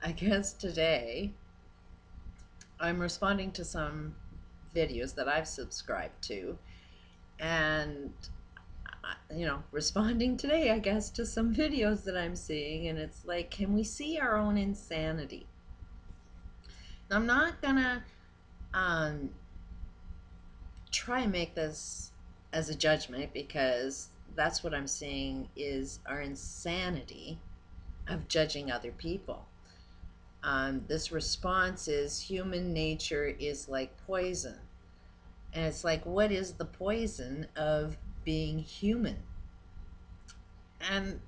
I guess today I'm responding to some videos that I've subscribed to, and responding today, I guess, to some videos that I'm seeing, and it's like, can we see our own insanity? Now, I'm not gonna um, try and make this as a judgment because that's what I'm seeing is our insanity of judging other people. This response is human nature is like poison. And it's like, what is the poison of being human? And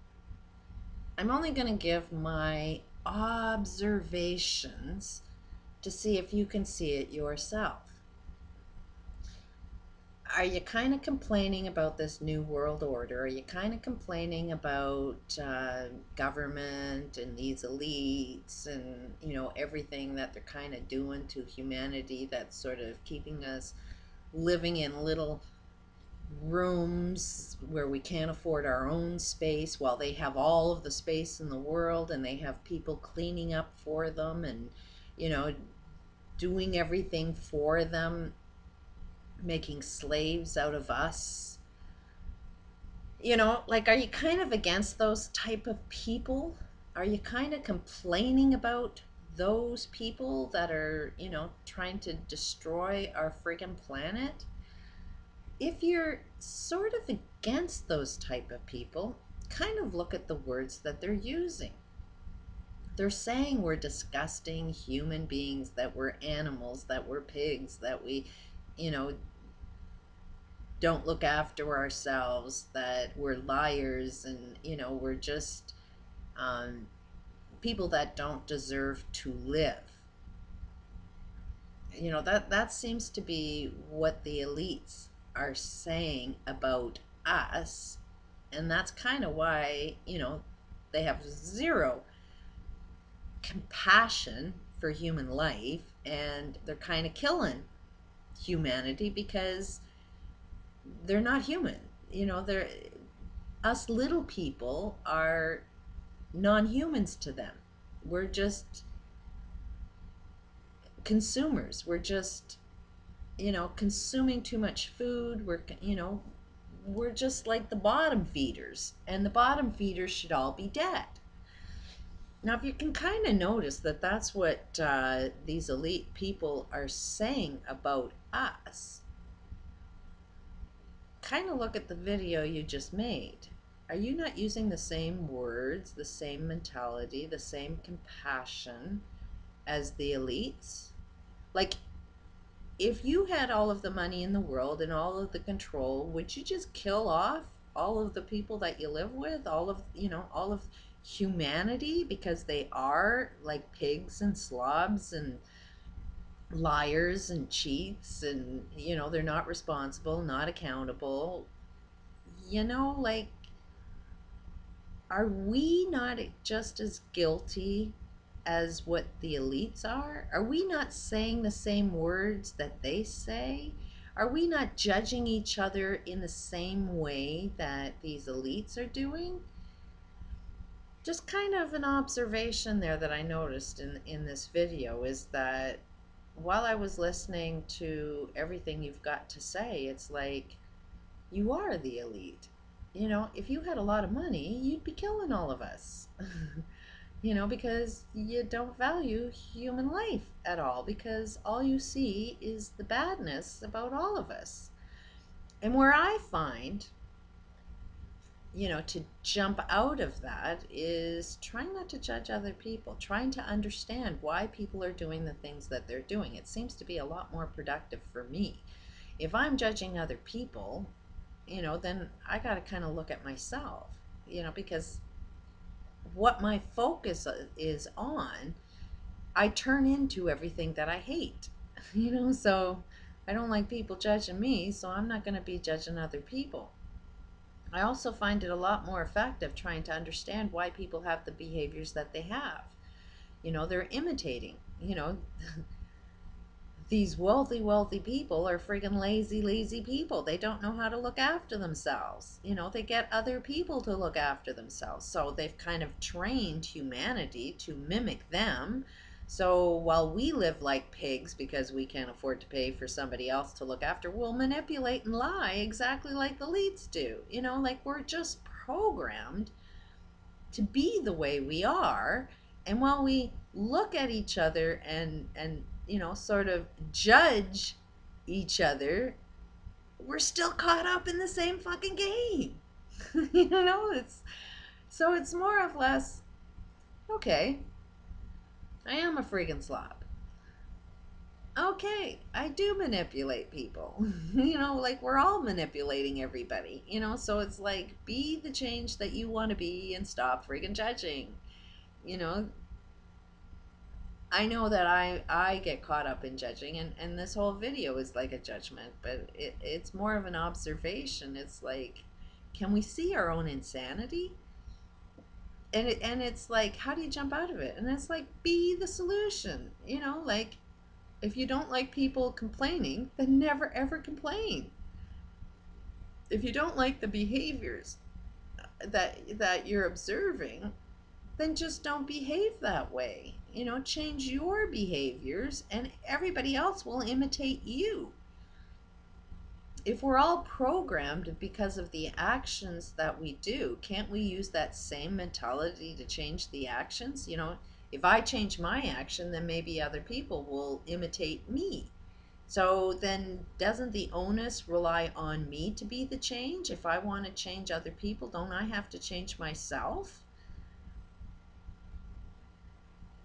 I'm only going to give my observations to see if you can see it yourself. Are you kind of complaining about this new world order? Are you kind of complaining about government and these elites and everything that they're kind of doing to humanity that's sort of keeping us living in little rooms where we can't afford our own space while they have all of the space in the world and they have people cleaning up for them and you know doing everything for them, making slaves out of us? Like, are you kind of against those type of people? Are you kind of complaining about those people that are trying to destroy our friggin' planet? If you're sort of against those type of people, kind of look at the words that they're using. They're saying we're disgusting human beings, that we're animals, that we're pigs, that we, you know, don't look after ourselves, that we're liars, and, we're just um, people that don't deserve to live. That seems to be what the elites are saying about us, and that's kind of why they have zero compassion for human life, and they're kind of killing humanity because they're not human. They're us little people are non-humans to them. We're just consumers. We're just consuming too much food. We're just like the bottom feeders, and the bottom feeders should all be dead. Now, if you can kind of notice that that's what these elite people are saying about us, kind of look at the video you just made. Are you not using the same words, the same mentality, the same compassion as the elites? Like, if you had all of the money in the world and all of the control, would you just kill off all of the people that you live with, all of humanity, because they are like pigs and slobs and liars and cheats, and they're not responsible, not accountable? Like, are we not just as guilty as what the elites are? Are we not saying the same words that they say? Are we not judging each other in the same way that these elites are doing? Just kind of an observation there that I noticed in this video is that while I was listening to everything you've got to say, it's like, you are the elite. If you had a lot of money, you'd be killing all of us. Because you don't value human life at all, because all you see is the badness about all of us. And where I find, to jump out of that is trying not to judge other people, trying to understand why people are doing the things that they're doing. It seems to be a lot more productive for me. If I'm judging other people, then I got to kind of look at myself, because what my focus is on, I turn into everything that I hate. So I don't like people judging me, so I'm not going to be judging other people. I also find it a lot more effective trying to understand why people have the behaviors that they have. They're imitating, these wealthy people are friggin' lazy people. They don't know how to look after themselves. You know, they get other people to look after themselves. So they've kind of trained humanity to mimic them. So while we live like pigs because we can't afford to pay for somebody else to look after, we'll manipulate and lie exactly like the elites do. You know, like we're just programmed to be the way we are. And while we look at each other and you know, sort of judge each other, we're still caught up in the same fucking game. You know, it's more or less, okay, I am a freaking slob. Okay, I do manipulate people. You know, like we're all manipulating everybody, you know, so it's like be the change that you want to be and stop freaking judging. You know, I know that I get caught up in judging, and this whole video is like a judgment, but it's more of an observation. It's like, can we see our own insanity? And it's like, how do you jump out of it? And it's like, be the solution. You know, like if you don't like people complaining, then never ever complain. If you don't like the behaviors that you're observing, then just don't behave that way. You know, change your behaviors and everybody else will imitate you. If we're all programmed because of the actions that we do, can't we use that same mentality to change the actions? You know, if I change my action, then maybe other people will imitate me. So then doesn't the onus rely on me to be the change? If I want to change other people, don't I have to change myself?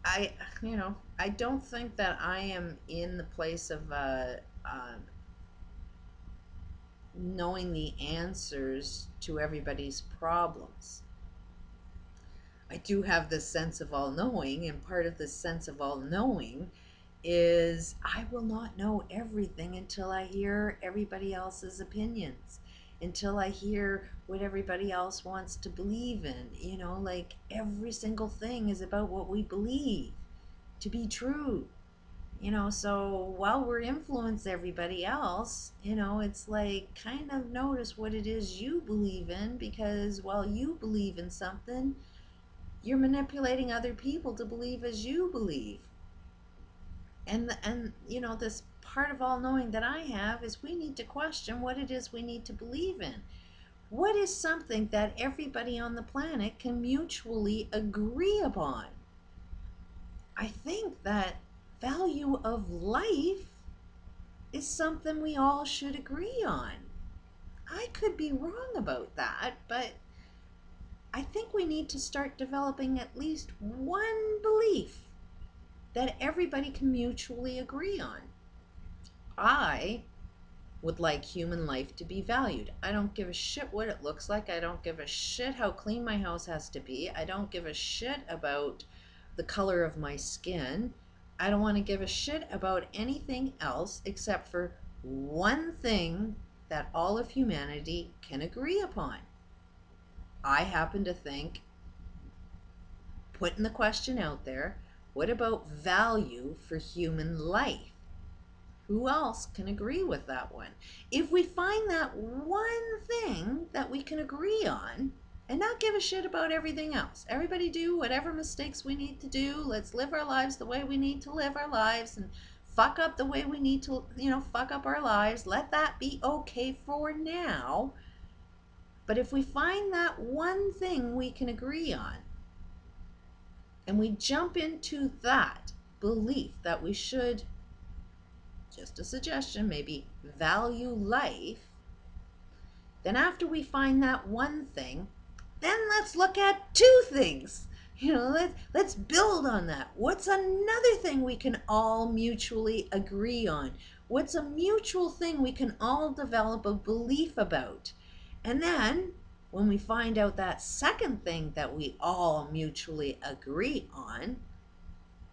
I, you know, I don't think that I am in the place of knowing the answers to everybody's problems. I do have this sense of all knowing, and part of this sense of all knowing is I will not know everything until I hear everybody else's opinions, until I hear what everybody else wants to believe in. You know, like every single thing is about what we believe to be true. You know, so while we're influence everybody else, you know, it's like kind of notice what it is you believe in, because while you believe in something, you're manipulating other people to believe as you believe. And you know, this part of all knowing that I have is we need to question what it is we need to believe in. What is something that everybody on the planet can mutually agree upon? I think that value of life is something we all should agree on. I could be wrong about that, but I think we need to start developing at least one belief that everybody can mutually agree on. I would like human life to be valued. I don't give a shit what it looks like. I don't give a shit how clean my house has to be. I don't give a shit about the color of my skin. I don't want to give a shit about anything else except for one thing that all of humanity can agree upon. I happen to think, putting the question out there, what about value for human life? Who else can agree with that one? If we find that one thing that we can agree on and not give a shit about everything else, everybody do whatever mistakes we need to do. Let's live our lives the way we need to live our lives and fuck up the way we need to, you know, fuck up our lives. Let that be okay for now. But if we find that one thing we can agree on and we jump into that belief that we should, just a suggestion, maybe value life, then after we find that one thing, then let's look at two things. You know, let's build on that. What's another thing we can all mutually agree on? What's a mutual thing we can all develop a belief about? And then when we find out that second thing that we all mutually agree on,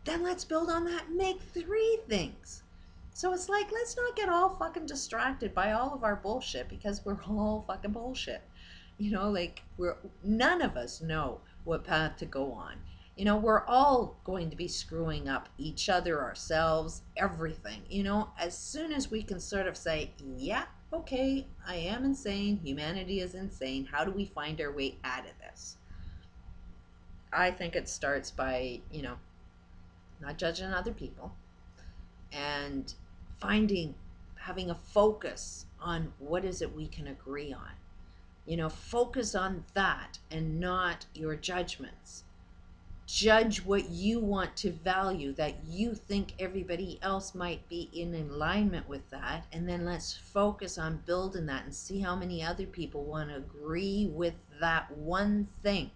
then let's build on that and make three things. So it's like, let's not get all fucking distracted by all of our bullshit, because we're all fucking bullshit. You know, like none of us know what path to go on. You know, we're all going to be screwing up each other, ourselves, everything. You know, as soon as we can sort of say, yeah, okay, I am insane, humanity is insane, how do we find our way out of this? I think it starts by, you know, not judging other people and finding, having a focus on what is it we can agree on. You know, focus on that and not your judgments. Judge what you want to value, that you think everybody else might be in alignment with that, and then let's focus on building that and see how many other people want to agree with that one thing.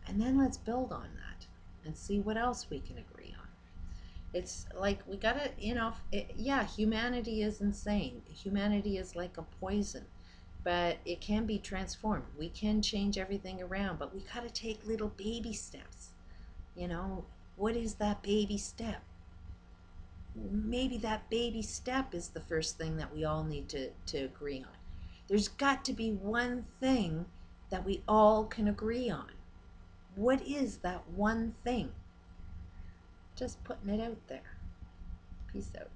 And then let's build on that and see what else we can agree on. It's like we gotta, you know, yeah, humanity is insane. Humanity is like a poison, but it can be transformed. We can change everything around, but we gotta take little baby steps. You know, what is that baby step? Maybe that baby step is the first thing that we all need to agree on. There's got to be one thing that we all can agree on. What is that one thing? Just putting it out there. Peace out.